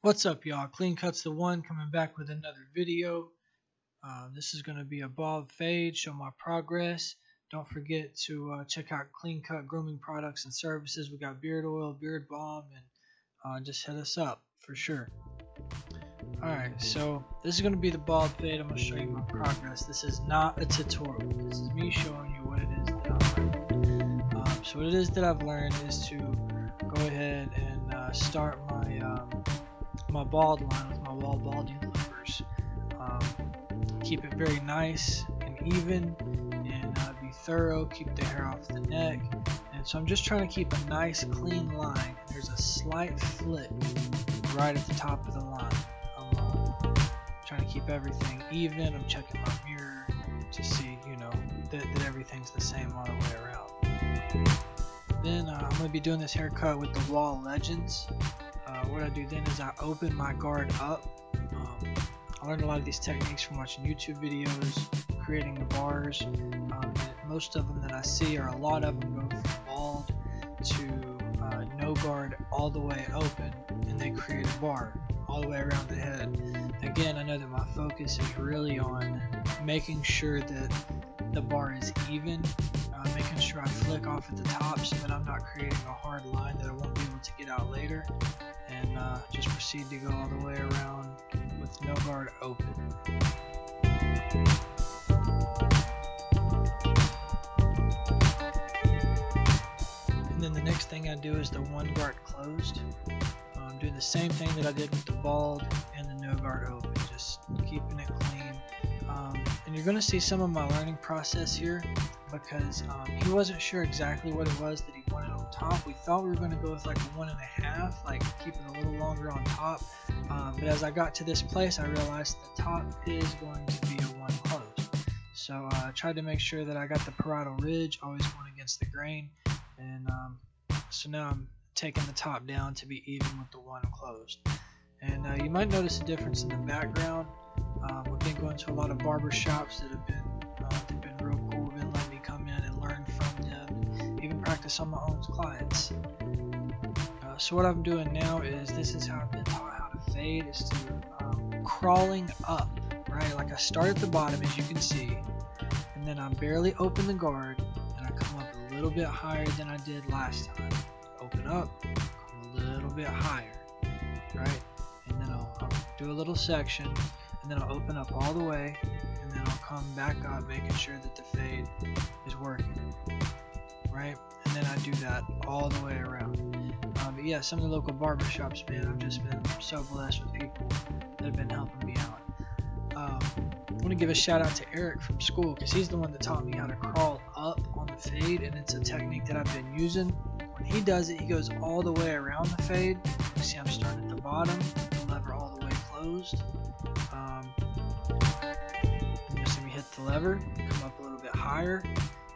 What's up, y'all? Clean Cuts the One coming back with another video. This is going to be a bald fade, show my progress. Don't forget to check out Clean Cut grooming products and services. We got beard oil, beard balm, and just hit us up for sure. Alright, so this is going to be the bald fade. I'm going to show you my progress. This is not a tutorial. This is me showing you what it is that I've learned. So what it is that I've learned is to go ahead and start my bald line with my wall balding clippers. Keep it very nice and even, and be thorough. Keep the hair off the neck. And so I'm just trying to keep a nice clean line. And there's a slight flick right at the top of the line. I'm trying to keep everything even. I'm checking my mirror to see, that everything's the same all the way around. Then I'm going to be doing this haircut with the Wall Legends. What I do then is I open my guard up. I learned a lot of these techniques from watching YouTube videos, creating the bars. And most of them that I see, or a lot of them, go from bald to no guard all the way open, and they create a bar all the way around the head. Again, I know that my focus is really on making sure that the bar is even, making sure I flick off at the top so that I'm not creating a hard line that I won't be able to get out later, and just proceed to go all the way around with no guard open. And then the next thing I do is the one guard closed. I'm doing the same thing that I did with the bald and the no guard open, just keeping it clean. And you're going to see some of my learning process here, because he wasn't sure exactly what it was that he wanted on top. We thought we were going to go with like a 1.5, like keep it a little longer on top. But as I got to this place, I realized the top is going to be a one closed. So I tried to make sure that I got the parietal ridge always going against the grain. And so now I'm taking the top down to be even with the one closed. And you might notice a difference in the background. We've been going to a lot of barber shops that have been real cool, been letting me come in and learn from them, and even practice on my own clients. So what I'm doing now is, this is how I've been taught how to fade, is to crawling up, right? Like I start at the bottom, as you can see, and then I barely open the guard, and I come up a little bit higher than I did last time. Open up, come a little bit higher, right? And then I'll do a little section, and then I'll open up all the way, and then I'll come back up, making sure that the fade is working, right? And then I do that all the way around. But yeah, some of the local barber shops, man, I've just been so blessed with people that have been helping me out. I want to give a shout out to Eric from school, because he's the one that taught me how to crawl up on the fade, and it's a technique that I've been using. When he does it, he goes all the way around the fade. You see I'm starting at the bottom, the lever all the way closed. You see me hit the lever, come up a little bit higher,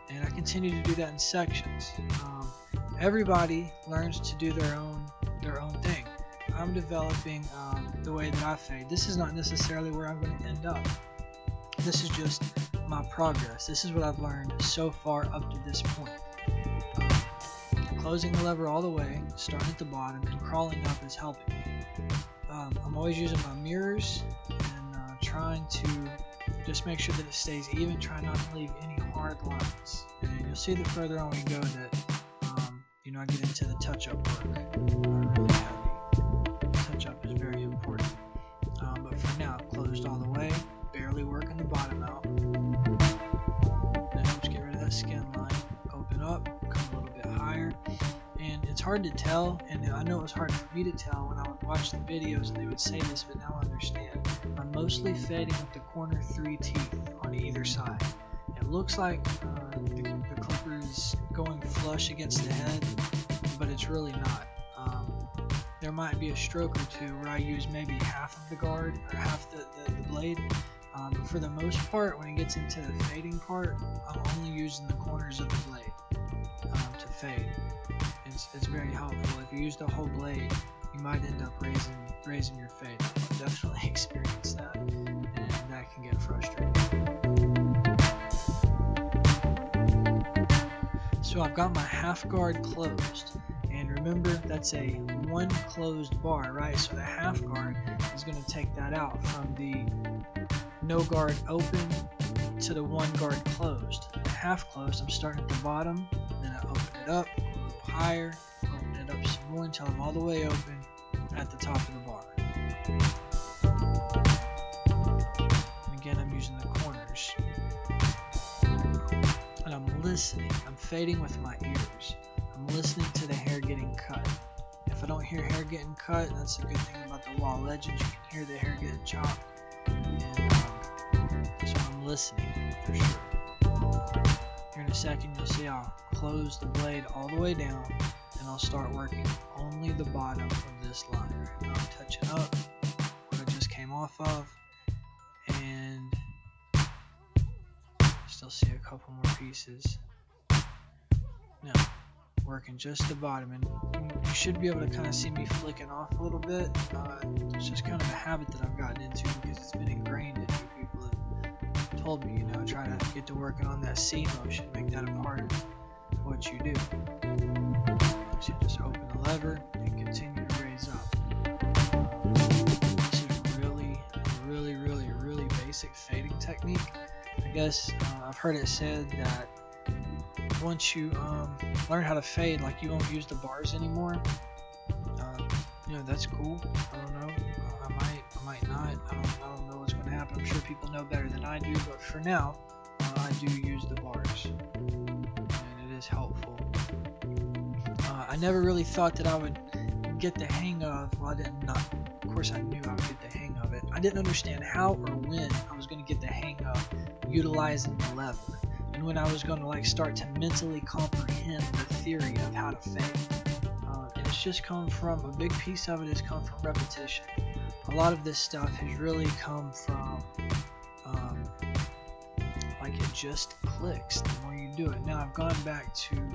and I continue to do that in sections. Everybody learns to do their own thing. I'm developing the way that I fade. This is not necessarily where I'm going to end up. This is just my progress. This is what I've learned so far up to this point. Closing the lever all the way, starting at the bottom, and crawling up is helping me. I'm always using my mirrors and trying to just make sure that it stays even, try not to leave any hard lines. And you'll see that further on we go that I get into the touch-up work. Really heavy. Touch-up is very important. But for now, closed all the way, barely working the bottom out. That helps get rid of that skin line. Open up, come a little bit higher. And it's hard to tell, and I know it was hard for me to tell when I would watch the videos and they would say this, but now I understand. I'm mostly fading with the corner 3 teeth on either side. It looks like the clipper is going flush against the head, but it's really not. There might be a stroke or two where I use maybe half of the guard or half the blade, but for the most part, when it gets into the fading part, I'm only using the corners of the blade to fade. It's very helpful. If you use the whole blade, you might end up raising your fade. I've definitely experienced that, and that can get frustrating. So I've got my half guard closed, and remember that's a one closed bar, right? So the half guard is going to take that out from the no guard open to the one guard closed. The half closed, I'm starting at the bottom, then I open it up, go a little higher, open it up some more until I'm all the way open at the top of the bar. And again, I'm using the corners. And I'm listening. I'm fading with my ears. I'm listening to the hair getting cut. If I don't hear hair getting cut, that's a good thing about the wall legends. You can hear the hair getting chopped. And so I'm listening for sure. Here in a second, you'll see I'll close the blade all the way down, and I'll start working only the bottom of this line. Right now I'm touching up what I just came off of, and still see a couple more pieces. Now, working just the bottom, and you should be able to kind of see me flicking off a little bit. It's just kind of a habit that I've gotten into because it's been ingrained in me. People have told me, try to get to working on that C motion, make that a part of what you do. So you just open the lever and continue to raise up. This is really basic fading technique. I guess I've heard it said that once you learn how to fade, like you won't use the bars anymore. That's cool. I don't know. I might not. I don't know what's going to happen. I'm sure people know better than I do, but for now, I do use the bars, and it is helpful. I never really thought that I would get the hang of. Well, I didn't. Of course, I knew I would get the hang of it. I didn't understand how or when I was going to get the hang of utilizing the lever, and when I was going to start to mentally comprehend the theory of how to fade. And it's just come from, a big piece of it has come from repetition. A lot of this stuff has really come from it just clicks the more you do it. Now I've gone back to you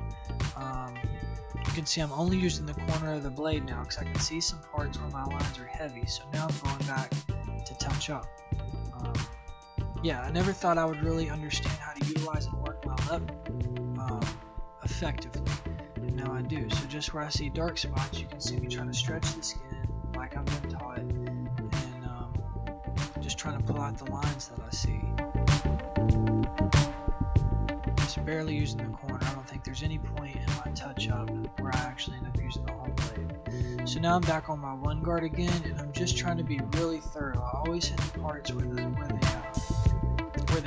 can see I'm only using the corner of the blade now because I can see some parts where my lines are heavy, so now I'm going back to touch up. Yeah, I never thought I would really understand how to utilize and work my lever effectively, and now I do. So just where I see dark spots, you can see me trying to stretch the skin like I've been taught, and just trying to pull out the lines that I see. Just barely using the corner. I don't think there's any point in my touch up where I actually end up using the whole blade. So now I'm back on my one guard again, and I'm just trying to be really thorough. I always hit the parts where the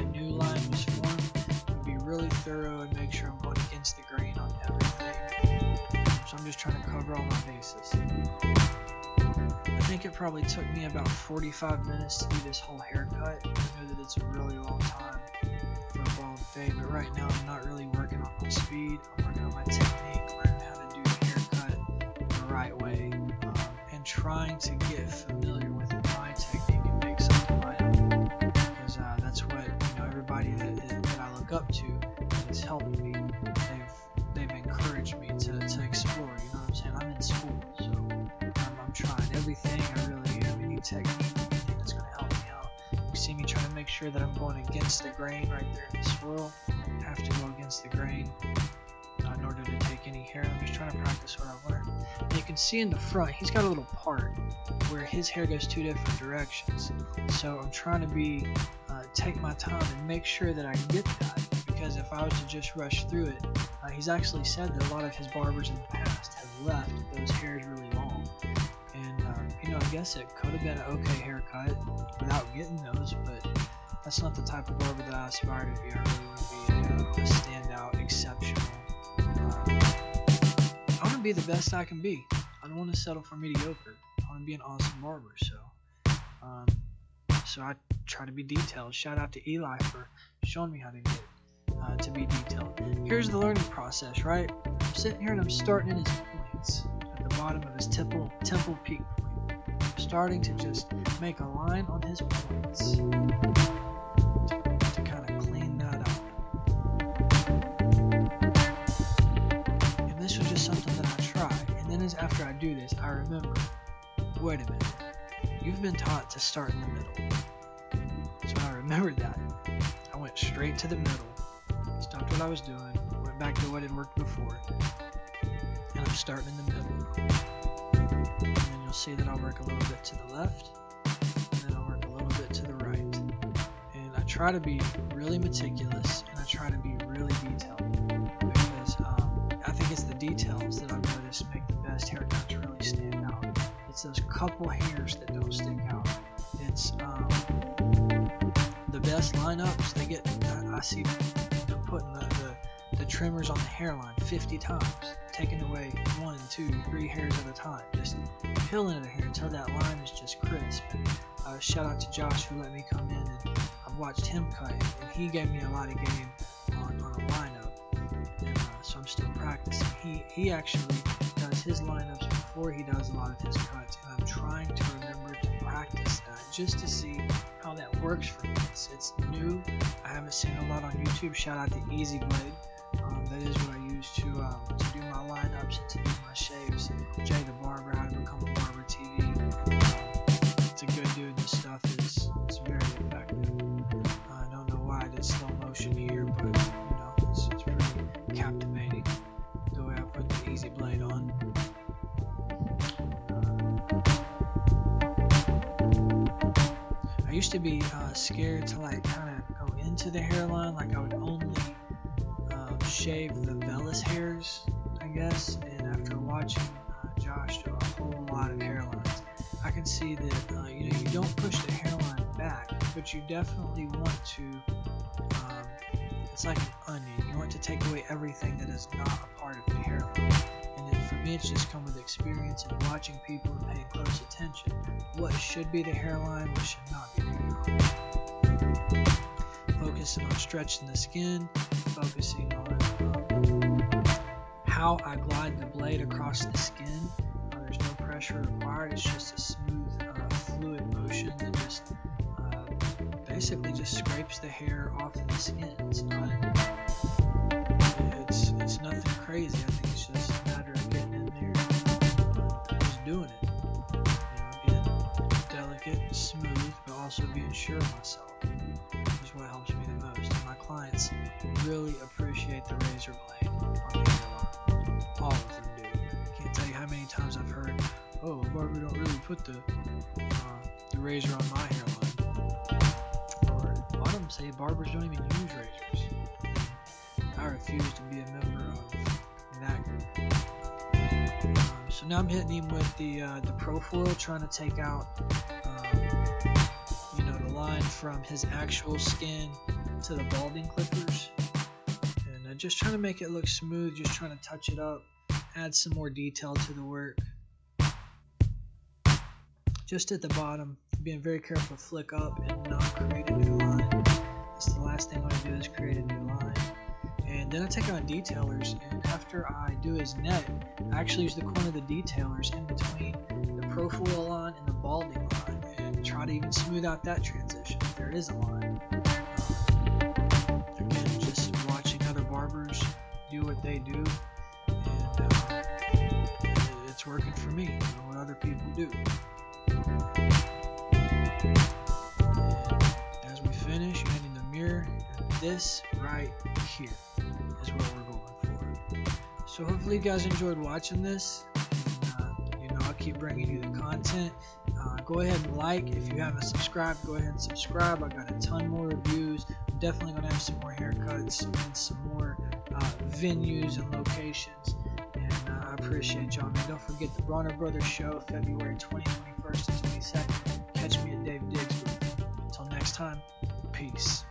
new line was formed, and be really thorough and make sure I'm going against the grain on everything. So I'm just trying to cover all my bases. I think it probably took me about 45 minutes to do this whole haircut. I know that it's a really long time for a bald fade, but right now I'm not really working on my speed. I'm working on my technique, learning how to do the haircut the right way, and trying to get familiar with my technique and make something my own. Because that's what everybody that I look up to has helped me. They've encouraged me to explore. You know what I'm saying? I'm in school, so I'm trying everything. I really am. Any technique, anything that's going to help me out. You see me trying to make sure that I'm going against the grain right there in the swirl. I have to go against the grain in order to take any hair. I'm just trying to practice what I've learned. And you can see in the front, he's got a little part where his hair goes two different directions. So I'm trying to take my time and make sure that I get that, because if I was to just rush through it, he's actually said that a lot of his barbers in the past have left those hairs really long. And I guess it could have been an okay haircut without getting those, but that's not the type of barber that I aspire to be. I really want to be a standout, exceptional. I want to be the best I can be. I don't want to settle for mediocre. I want to be an awesome barber. So I try to be detailed. Shout out to Eli for showing me how to get to be detailed. Here's the learning process, right? I'm sitting here and I'm starting in his points at the bottom of his temple peak point. I'm starting to just make a line on his points to kind of clean that up. And this was just something that I tried. And then after I do this, I remember, wait a minute, you've been taught to start in the middle. So I remembered that. I went straight to the middle, stopped what I was doing, went back to what had worked before. And and I'm starting in the middle. And then you'll see that I'll work a little bit to the left, and then I'll work a little bit to the right. And I try to be really meticulous, and I try to be really detailed, because I think it's the details that I've noticed make the best haircuts really stand out. It's those couple hairs that don't stick out. It's the best lineups. They get, I see them putting the trimmers on the hairline 50 times, taking away 1, 2, 3 hairs at a time, just peeling it here until that line is just crisp. And, shout out to Josh who let me come in, and I've watched him cut, and he gave me a lot of game on a lineup, and so I'm still practicing. He actually does his lineups before he does a lot of his cuts, and I'm trying to remember to practice that just to see how that works for me. It's new. I haven't seen a lot on YouTube. Shout out to Easy Blade. That is what I use to do my lineups and to do my shaves. Jay the Barber, How to Become a Barber TV. It's a good dude. This stuff is very effective. I don't know why I did slow motion here, but you know, it's pretty captivating the way I put the Easy Blade on. I used to be scared to like kind of go into the hairline, like I would only shave the vellus hairs, I guess. And after watching Josh do a whole lot of hairlines, I can see that you know, you don't push the hairline back, but you definitely want to. It's like an onion. You want to take away everything that is not a part of the hairline. And then for me, it's just come with experience and watching people and paying close attention. What should be the hairline, what should not be the hairline. Focusing on stretching the skin, focusing on how I glide the blade across the skin. There's no pressure required. It's just a smooth, fluid motion that just basically just scrapes the hair off of the skin. It's nothing crazy. I think it's just a matter of getting in there and just doing it. You know, being delicate, smooth, but also being sure of myself. Is what helps me the most. And my clients really appreciate the razor blade on the hairline. All of them do. I can't tell you how many times I've heard, "Oh, Barber don't really put the razor on my hairline." Or a lot of them say barbers don't even use razors. I refuse to be a member of that group. So now I'm hitting him with the Pro-Foil, trying to take out the line from his actual skin to the balding clippers, and just trying to make it look smooth, just trying to touch it up, add some more detail to the work. Just at the bottom, being very careful to flick up and not create a new line. That's the last thing I want to do, is create a new line. And then I take on detailers, and after I do his neck, I actually use the corner of the detailers in between the Pro-Foil line and the balding line, and try to even smooth out that transition if there is a line. Again, just watching other barbers do what they do, and it's working for me. I know what other people do. And as we finish, you're in the mirror, and this right here is what we're going for. So hopefully you guys enjoyed watching this, and I'll keep bringing you the content. Go ahead and like. If you haven't subscribed, go ahead and subscribe. I got a ton more reviews. I'm definitely going to have some more haircuts and some more venues and locations, and I appreciate y'all, man. Don't forget the Bronner Brothers show, February 20th, 21st, and 22nd. Catch me at Dave Diggs' booth. Until next time, peace.